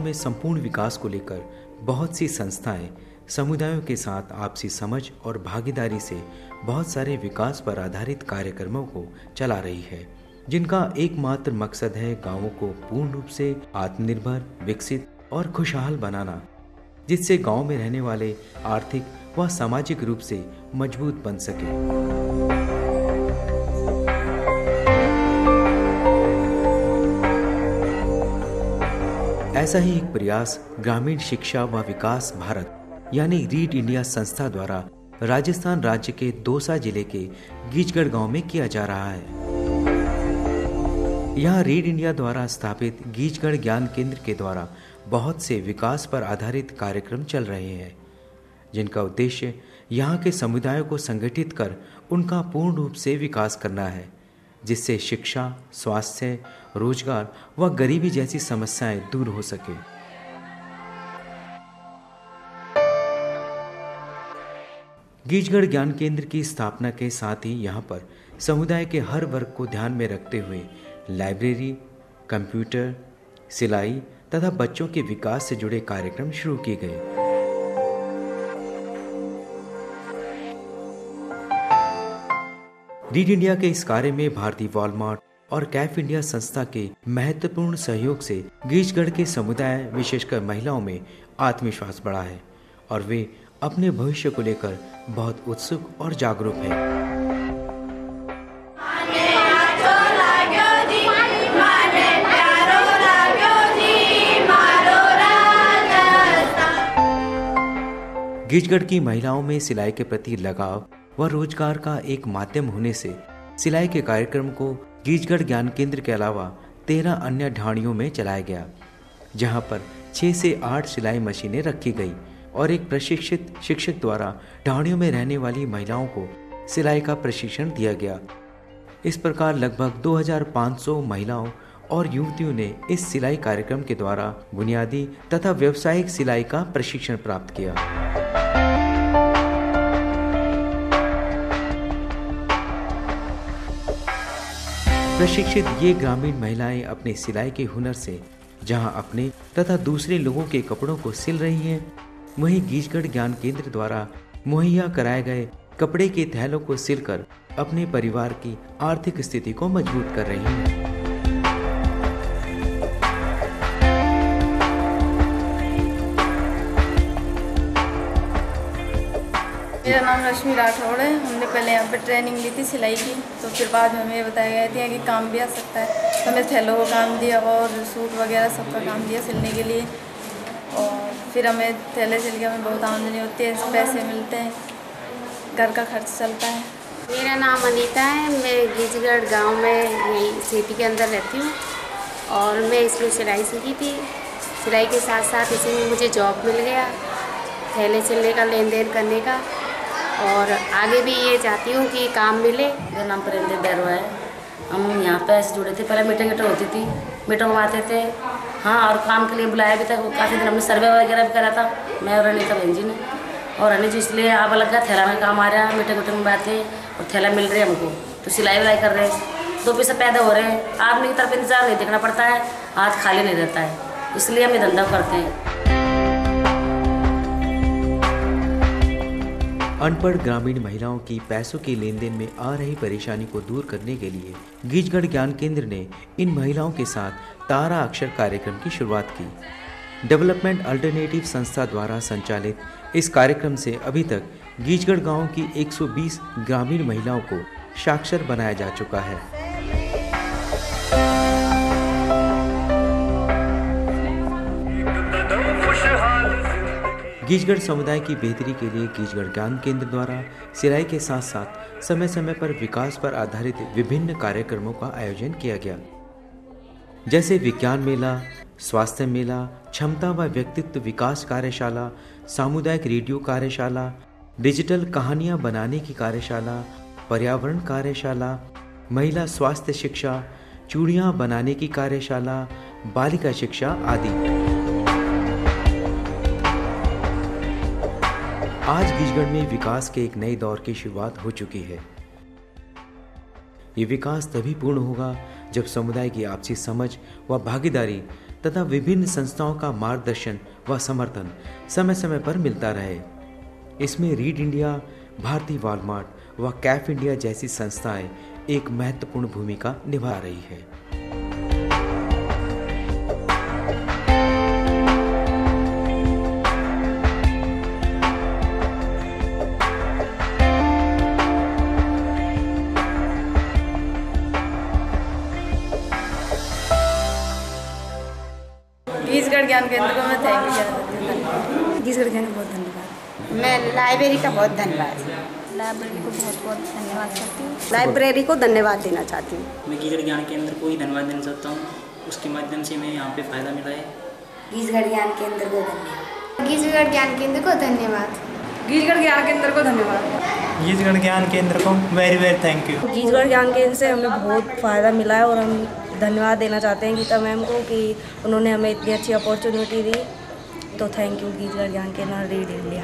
में संपूर्ण विकास को लेकर बहुत सी संस्थाएं समुदायों के साथ आपसी समझ और भागीदारी से बहुत सारे विकास पर आधारित कार्यक्रमों को चला रही है, जिनका एकमात्र मकसद है गांवों को पूर्ण रूप से आत्मनिर्भर, विकसित और खुशहाल बनाना, जिससे गांव में रहने वाले आर्थिक व सामाजिक रूप से मजबूत बन सके। ऐसा ही एक प्रयास ग्रामीण शिक्षा व विकास भारत यानी रीड इंडिया संस्था द्वारा राजस्थान राज्य के दौसा जिले के गीचगढ़ गांव में किया जा रहा है। यहाँ रीड इंडिया द्वारा स्थापित गीचगढ़ ज्ञान केंद्र के द्वारा बहुत से विकास पर आधारित कार्यक्रम चल रहे हैं, जिनका उद्देश्य यहाँ के समुदायों को संगठित कर उनका पूर्ण रूप से विकास करना है, जिससे शिक्षा, स्वास्थ्य, रोजगार व गरीबी जैसी समस्याएं दूर हो सके। गीचगढ़ ज्ञान केंद्र की स्थापना के साथ ही यहाँ पर समुदाय के हर वर्ग को ध्यान में रखते हुए लाइब्रेरी, कंप्यूटर, सिलाई तथा बच्चों के विकास से जुड़े कार्यक्रम शुरू किए गए। रीड इंडिया के इस कार्य में भारतीय वॉलमार्ट और कैफ इंडिया संस्था के महत्वपूर्ण सहयोग से गीचगढ़ के समुदाय, विशेषकर महिलाओं में आत्मविश्वास बढ़ा है और वे अपने भविष्य को लेकर बहुत उत्सुक और जागरूक हैं। गीचगढ़ की महिलाओं में सिलाई के प्रति लगाव व रोजगार का एक माध्यम होने से सिलाई के कार्यक्रम को गीचगढ़ ज्ञान केंद्र के अलावा 13 अन्य ढाणियों में चलाया गया, जहां पर 6 से 8 सिलाई मशीनें रखी गई और एक प्रशिक्षित शिक्षक द्वारा ढाणियों में रहने वाली महिलाओं को सिलाई का प्रशिक्षण दिया गया। इस प्रकार लगभग 2500 महिलाओं और युवतियों ने इस सिलाई कार्यक्रम के द्वारा बुनियादी तथा व्यावसायिक सिलाई का प्रशिक्षण प्राप्त किया। प्रशिक्षित ये ग्रामीण महिलाएं अपने सिलाई के हुनर से जहां अपने तथा दूसरे लोगों के कपड़ों को सिल रही हैं, वहीं गीचगढ़ ज्ञान केंद्र द्वारा मुहैया कराए गए कपड़े के थैलों को सिलकर अपने परिवार की आर्थिक स्थिति को मजबूत कर रही हैं। मेरा नाम रश्मि राठौड़ है। हमने पहले यहाँ पर ट्रेनिंग ली थी सिलाई की, तो फिर बाद में हमें बताया गया था कि काम भी आ सकता है, तो हमें थैलों का काम दिया और सूट वगैरह सबका काम दिया सिलने के लिए। और फिर हमें थैले सिल के हमें बहुत आमदनी होती है, पैसे मिलते हैं, घर का खर्च चलता है। मेरा नाम अनीता है। मैं गीचगढ़ गांव में यहीं सिटी के अंदर रहती हूँ और मैं इसमें सिलाई सीखी थी। सिलाई के साथ साथ इसी में मुझे जॉब मिल गया, थैले सिलने का, लेन देन करने का, और आगे भी ये चाहती हूँ कि काम मिले। मेरा नाम परिंदे बैरवा है। हम यहाँ पे ऐसे जुड़े थे, पहले मीटिंग होती थी, मीटिंग आते थे, हाँ, और काम के लिए बुलाया भी था। काफ़ी दिन हमने सर्वे वगैरह भी करा था, मैं और अनीता बहन जी ने। और अनिल जी इसलिए आप लगा थैला में काम आ रहा है, मीटिंग में बैठे और थैला मिल रहे हैं हमको, तो सिलाई विलाई कर रहे हैं, 2 पैसे पैदा हो रहे हैं। आपने की तरफ इंतजार नहीं देखना पड़ता है, हाथ खाली नहीं रहता है, इसलिए हम ये धंधा करते हैं। अनपढ़ ग्रामीण महिलाओं की पैसों के लेन देन में आ रही परेशानी को दूर करने के लिए गीचगढ़ ज्ञान केंद्र ने इन महिलाओं के साथ तारा अक्षर कार्यक्रम की शुरुआत की। डेवलपमेंट अल्टरनेटिव संस्था द्वारा संचालित इस कार्यक्रम से अभी तक गीचगढ़ गांव की 120 ग्रामीण महिलाओं को साक्षर बनाया जा चुका है। गीचगढ़ समुदाय की बेहतरी के लिए गीचगढ़ ज्ञान केंद्र द्वारा सिलाई के साथ साथ समय समय पर विकास पर आधारित विभिन्न कार्यक्रमों का आयोजन किया गया, जैसे विज्ञान मेला, स्वास्थ्य मेला, क्षमता व व्यक्तित्व विकास कार्यशाला, सामुदायिक रेडियो कार्यशाला, डिजिटल कहानियां बनाने की कार्यशाला, पर्यावरण कार्यशाला, महिला स्वास्थ्य शिक्षा, चूड़ियां बनाने की कार्यशाला, बालिका शिक्षा आदि। आज गीचगढ़ में विकास के एक नए दौर की शुरुआत हो चुकी है। ये विकास तभी पूर्ण होगा जब समुदाय की आपसी समझ व भागीदारी तथा विभिन्न संस्थाओं का मार्गदर्शन व समर्थन समय समय पर मिलता रहे। इसमें रीड इंडिया, भारतीय वॉलमार्ट व कैफ इंडिया जैसी संस्थाएं एक महत्वपूर्ण भूमिका निभा रही है। गीजगढ़ ज्ञान केंद्र को मैं थैंक यू कहना चाहती हूँ। गीजगढ़ ज्ञान बहुत धन्यवाद। मैं लाइब्रेरी का बहुत धन्यवाद। लाइब्रेरी को बहुत बहुत धन्यवाद करती हूँ। लाइब्रेरी को धन्यवाद देना चाहती हूँ। मैं गीजगढ़ ज्ञान केंद्र को ही धन्यवाद देना चाहता हूँ, उसके माध्यम से मैं यहाँ पे फ़ायदा मिला है। गीजगढ़ ज्ञान केंद्र को धन्यवाद। गीजगढ़ ज्ञान केंद्र को धन्यवाद। गीजगढ़ ज्ञान केंद्र को धन्यवाद। गीजगढ़ ज्ञान केंद्र को very very thank you. Geejgarh ज्ञान केंद्र से हमें बहुत फ़ायदा मिला है और हम धन्यवाद देना चाहते हैं गीता मैम को कि उन्होंने हमें इतनी अच्छी अपॉर्चुनिटी दी। तो थैंक यू गीजगढ़ ज्ञान केंद्र रीड इंडिया।